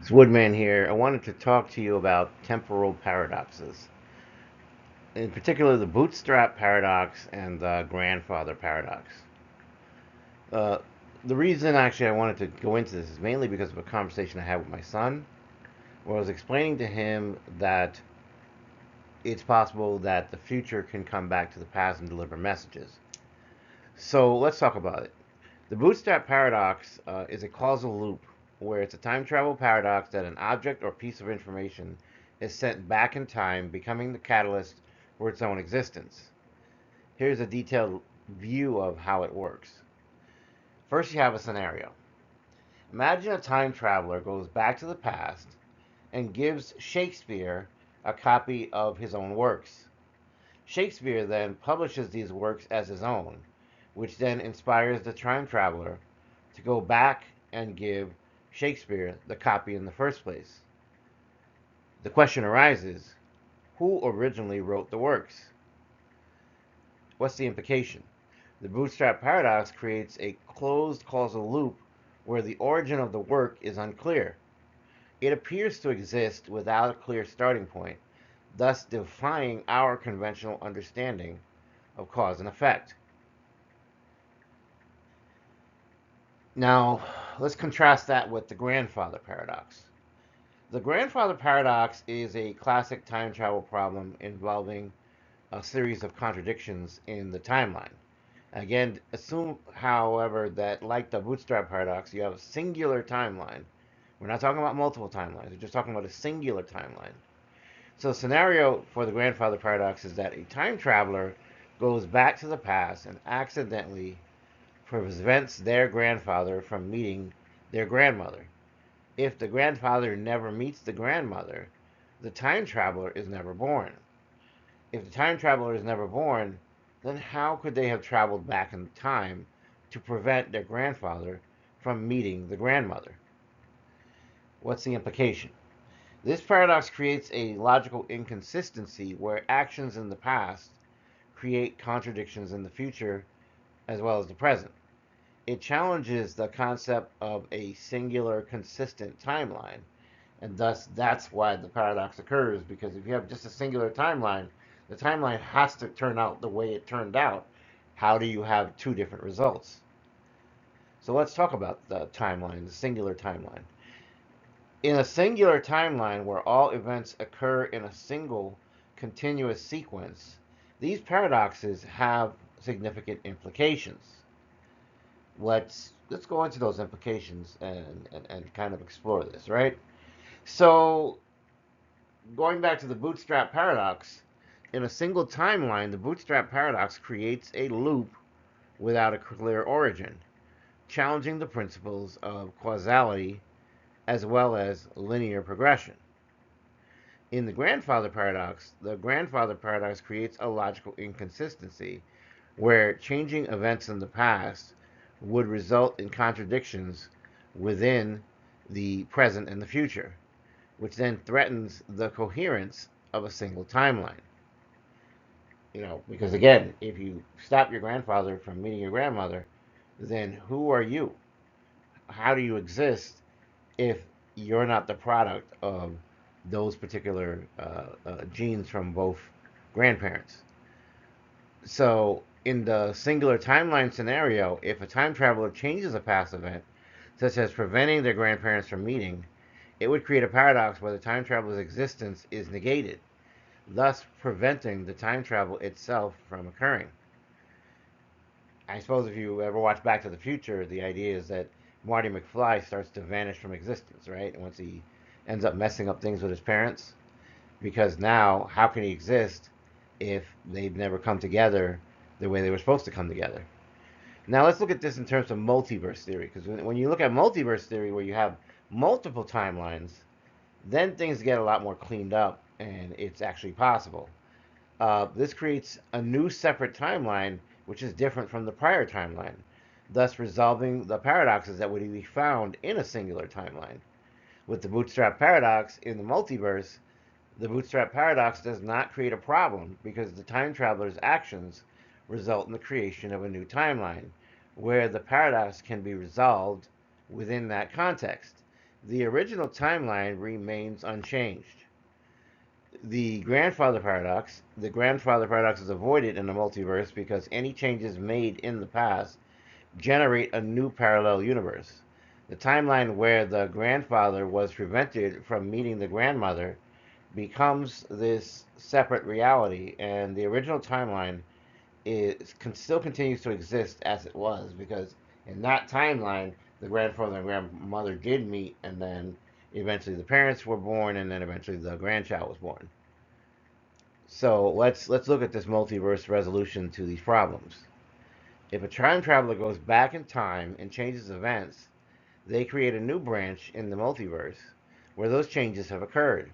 It's Woodman here. I wanted to talk to you about temporal paradoxes, in particular the Bootstrap paradox and the grandfather paradox. Uh, the reason actually I wanted to go into this is mainly because of a conversation I had with my son, where I was explaining to him that it's possible that the future can come back to the past and deliver messages. So let's talk about it. The Bootstrap paradox is a causal loop where it's a time travel paradox that an object or piece of information is sent back in time, becoming the catalyst for its own existence. Here's a detailed view of how it works. First, you have a scenario. Imagine a time traveler goes back to the past and gives Shakespeare a copy of his own works. Shakespeare then publishes these works as his own, which then inspires the time traveler to go back and give Shakespeare the copy in the first place. The question arises, who originally wrote the works? What's the implication? The Bootstrap paradox creates a closed causal loop where the origin of the work is unclear. It appears to exist without a clear starting point, thus defying our conventional understanding of cause and effect. Now, let's contrast that with the grandfather paradox. The grandfather paradox is a classic time travel problem involving a series of contradictions in the timeline. Again, assume, however, that like the bootstrap paradox, you have a singular timeline. We're not talking about multiple timelines, we're just talking about a singular timeline. So, the scenario for the grandfather paradox is that a time traveler goes back to the past and accidentally prevents their grandfather from meeting their grandmother. If the grandfather never meets the grandmother, the time traveler is never born. If the time traveler is never born, then how could they have traveled back in time to prevent their grandfather from meeting the grandmother? What's the implication? This paradox creates a logical inconsistency where actions in the past create contradictions in the future as well as the present. It challenges the concept of a singular consistent timeline, and thus that's why the paradox occurs, because if you have just a singular timeline, the timeline has to turn out the way it turned out. How do you have two different results? So let's talk about the timeline, the singular timeline. In a singular timeline where all events occur in a single continuous sequence, these paradoxes have significant implications. Let's go into those implications and kind of explore this, right? So going back to the bootstrap paradox, in a single timeline, the bootstrap paradox creates a loop without a clear origin, challenging the principles of causality as well as linear progression. In the grandfather paradox creates a logical inconsistency where changing events in the past would result in contradictions within the present and the future, which then threatens the coherence of a single timeline. Because again, if you stop your grandfather from meeting your grandmother, then who are you? How do you exist if you're not the product of those particular genes from both grandparents? So, in the singular timeline scenario, if a time traveler changes a past event, such as preventing their grandparents from meeting, it would create a paradox where the time traveler's existence is negated, thus preventing the time travel itself from occurring. I suppose if you ever watch Back to the Future, the idea is that Marty McFly starts to vanish from existence, right? And once he ends up messing up things with his parents, because now how can he exist if they've never come together the way they were supposed to come together? Now let's look at this in terms of multiverse theory, because when you look at multiverse theory, where you have multiple timelines, then things get a lot more cleaned up, and it's actually possible. This creates a new separate timeline, which is different from the prior timeline, thus resolving the paradoxes that would be found in a singular timeline. With the bootstrap paradox in the multiverse, the bootstrap paradox does not create a problem because the time traveler's actions result in the creation of a new timeline, where the paradox can be resolved within that context. the original timeline remains unchanged. The grandfather paradox is avoided in the multiverse because any changes made in the past generate a new parallel universe. The timeline where the grandfather was prevented from meeting the grandmother becomes this separate reality, and the original timeline still continues to exist as it was, because in that timeline, the grandfather and grandmother did meet, and then eventually the parents were born, and then eventually the grandchild was born. So let's look at this multiverse resolution to these problems. If a time traveler goes back in time and changes events, they create a new branch in the multiverse where those changes have occurred.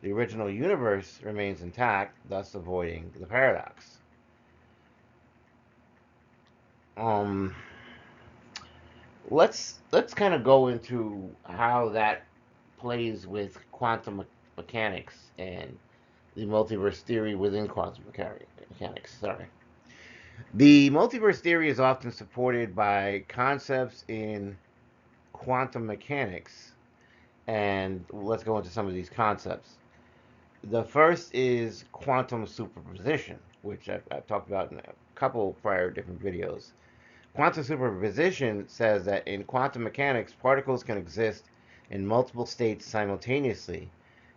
The original universe remains intact, thus avoiding the paradox. Um, let's kind of go into how that plays with quantum mechanics and the multiverse theory within quantum mechanics. Sorry. The multiverse theory is often supported by concepts in quantum mechanics, and let's go into some of these concepts. The first is quantum superposition, which I've talked about in a couple prior different videos. Quantum superposition says that in quantum mechanics, particles can exist in multiple states simultaneously,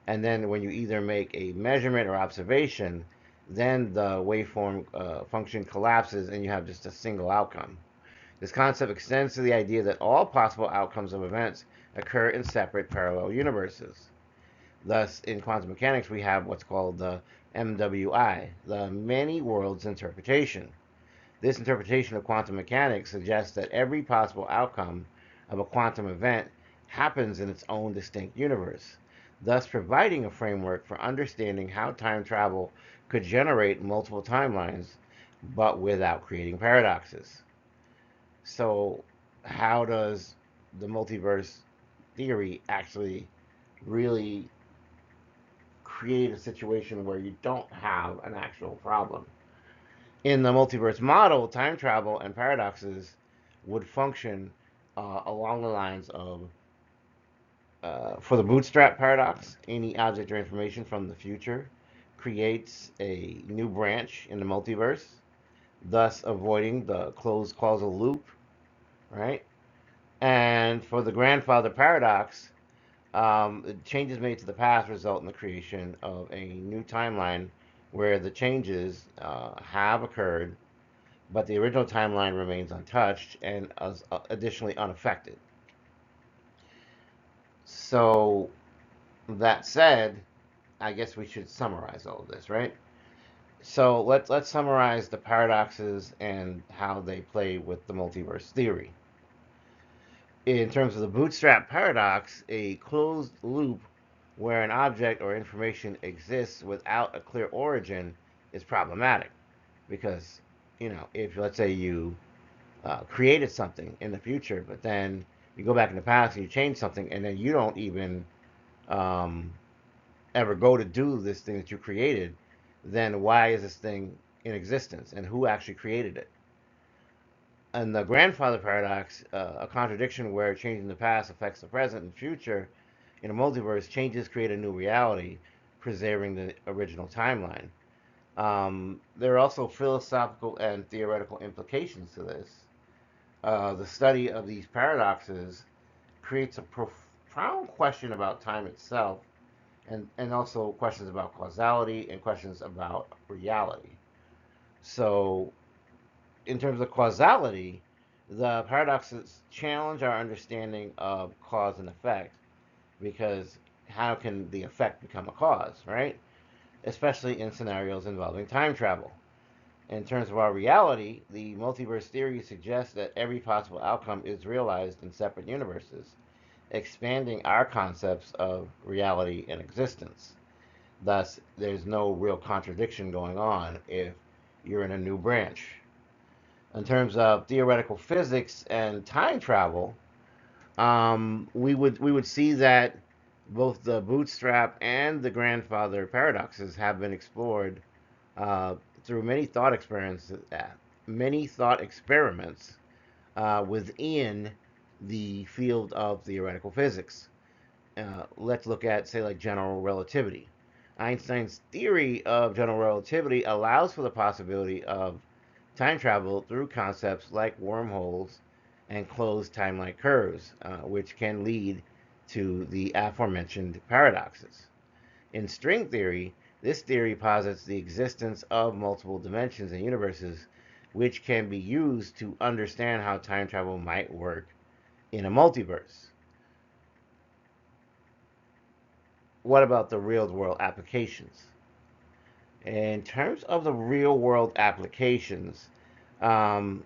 and then when you either make a measurement or observation, then the waveform function collapses and you have just a single outcome. This concept extends to the idea that all possible outcomes of events occur in separate parallel universes. Thus, in quantum mechanics, we have what's called the MWI, the many worlds interpretation. This interpretation of quantum mechanics suggests that every possible outcome of a quantum event happens in its own distinct universe, thus providing a framework for understanding how time travel could generate multiple timelines, but without creating paradoxes. So, how does the multiverse theory actually really create a situation where you don't have an actual problem? In the multiverse model, time travel and paradoxes would function along the lines of for the Bootstrap paradox, any object or information from the future creates a new branch in the multiverse, thus avoiding the closed causal loop, right? And for the grandfather paradox, changes made to the past result in the creation of a new timeline where the changes have occurred, but the original timeline remains untouched and additionally unaffected. So, that said, I guess we should summarize all of this, right? So let's summarize the paradoxes and how they play with the multiverse theory. In terms of the bootstrap paradox, a closed loop where an object or information exists without a clear origin is problematic because, if let's say you created something in the future, but then you go back in the past and you change something, and then you don't even um, ever go to do this thing that you created, then why is this thing in existence and who actually created it? And the grandfather paradox, a contradiction where changing the past affects the present and future, in a multiverse, changes create a new reality, preserving the original timeline. There are also philosophical and theoretical implications to this. The study of these paradoxes creates a profound question about time itself, and also questions about causality and questions about reality. So, in terms of causality, the paradoxes challenge our understanding of cause and effect, because how can the effect become a cause, right? Especially in scenarios involving time travel. In terms of our reality, the multiverse theory suggests that every possible outcome is realized in separate universes, expanding our concepts of reality and existence. Thus, there's no real contradiction going on if you're in a new branch. In terms of theoretical physics and time travel, we would see that both the bootstrap and the grandfather paradoxes have been explored through many thought experiments within the field of theoretical physics. let's look at, say, like general relativity. Einstein's theory of general relativity allows for the possibility of time travel through concepts like wormholes and closed time-like curves, which can lead to the aforementioned paradoxes. In string theory, this theory posits the existence of multiple dimensions and universes, which can be used to understand how time travel might work in a multiverse. What about the real world applications? In terms of the real world applications, um,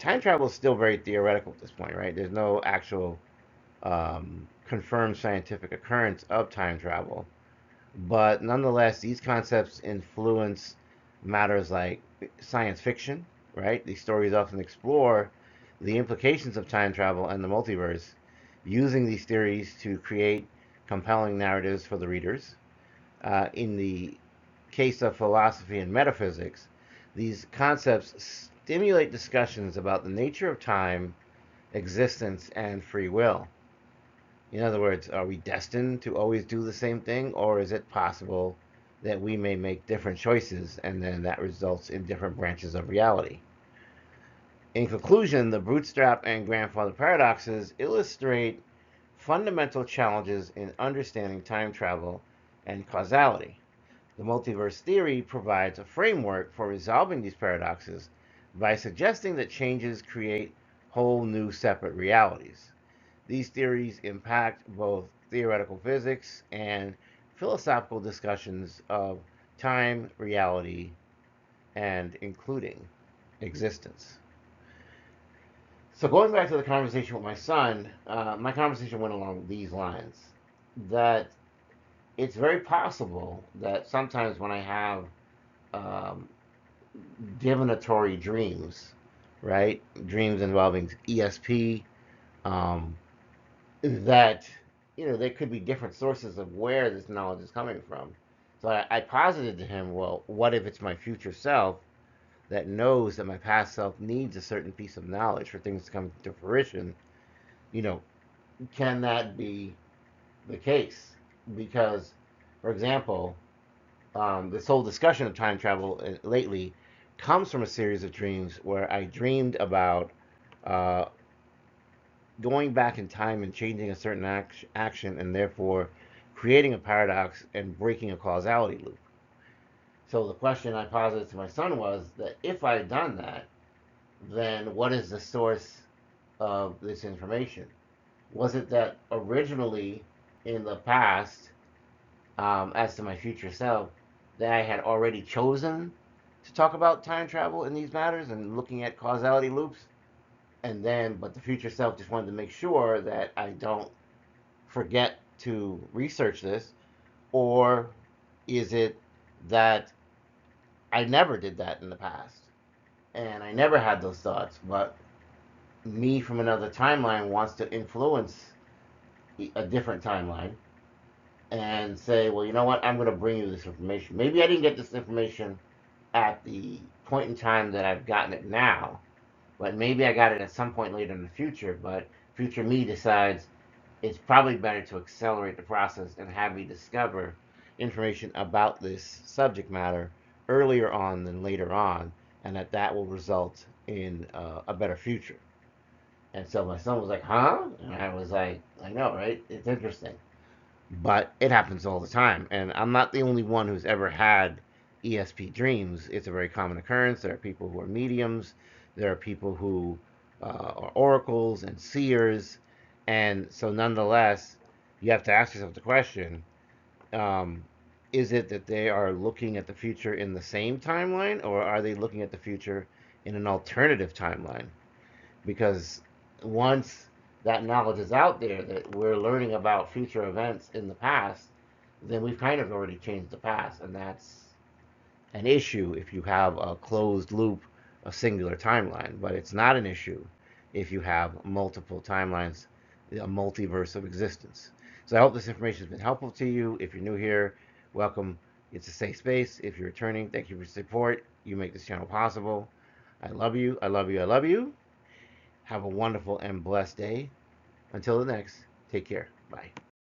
time travel is still very theoretical at this point, right? There's no actual confirmed scientific occurrence of time travel. But nonetheless, these concepts influence matters like science fiction, right? These stories often explore the implications of time travel and the multiverse, using these theories to create compelling narratives for the readers. In the case of philosophy and metaphysics, these concepts stimulate discussions about the nature of time, existence, and free will. In other words, are we destined to always do the same thing, or is it possible that we may make different choices and then that results in different branches of reality? In conclusion, the bootstrap and grandfather paradoxes illustrate fundamental challenges in understanding time travel and causality. The multiverse theory provides a framework for resolving these paradoxes by suggesting that changes create whole new separate realities. These theories impact both theoretical physics and philosophical discussions of time, reality, and including existence. So, going back to the conversation with my son, my conversation went along these lines that it's very possible that sometimes when I have um, divinatory dreams, right? Dreams involving ESP, um, that there could be different sources of where this knowledge is coming from. So I posited to him, well, what if it's my future self that knows that my past self needs a certain piece of knowledge for things to come to fruition? You know, can that be the case? Because, for example, this whole discussion of time travel lately comes from a series of dreams where I dreamed about uh, going back in time and changing a certain action and therefore creating a paradox and breaking a causality loop. So the question I posited to my son was that if I had done that, then what is the source of this information? Was it that originally in the past, as to my future self, that I had already chosen to talk about time travel in these matters and looking at causality loops? And then, but the future self just wanted to make sure that I don't forget to research this, or is it that I never did that in the past and I never had those thoughts, but me from another timeline wants to influence a different timeline and say, well, you know what, I'm going to bring you this information. Maybe I didn't get this information at the point in time that I've gotten it now, but maybe I got it at some point later in the future. But future me decides it's probably better to accelerate the process and have me discover information about this subject matter earlier on than later on, and that will result in a better future. And so my son was like, huh? And I was like, I know, right? It's interesting. But it happens all the time. And I'm not the only one who's ever had ESP dreams. It's a very common occurrence. There are people who are mediums, there are people who are oracles and seers. And so, nonetheless, you have to ask yourself the question, um, is it that they are looking at the future in the same timeline, or are they looking at the future in an alternative timeline? Because once that knowledge is out there that we're learning about future events in the past, then we've kind of already changed the past, and that's an issue if you have a closed loop, a singular timeline. But it's not an issue if you have multiple timelines, a multiverse of existence. So I hope this information has been helpful to you. If you're new here, welcome. It's a safe space. If you're returning, thank you for your support. You make this channel possible. I love you. I love you. I love you. Have a wonderful and blessed day. Until the next, take care. Bye.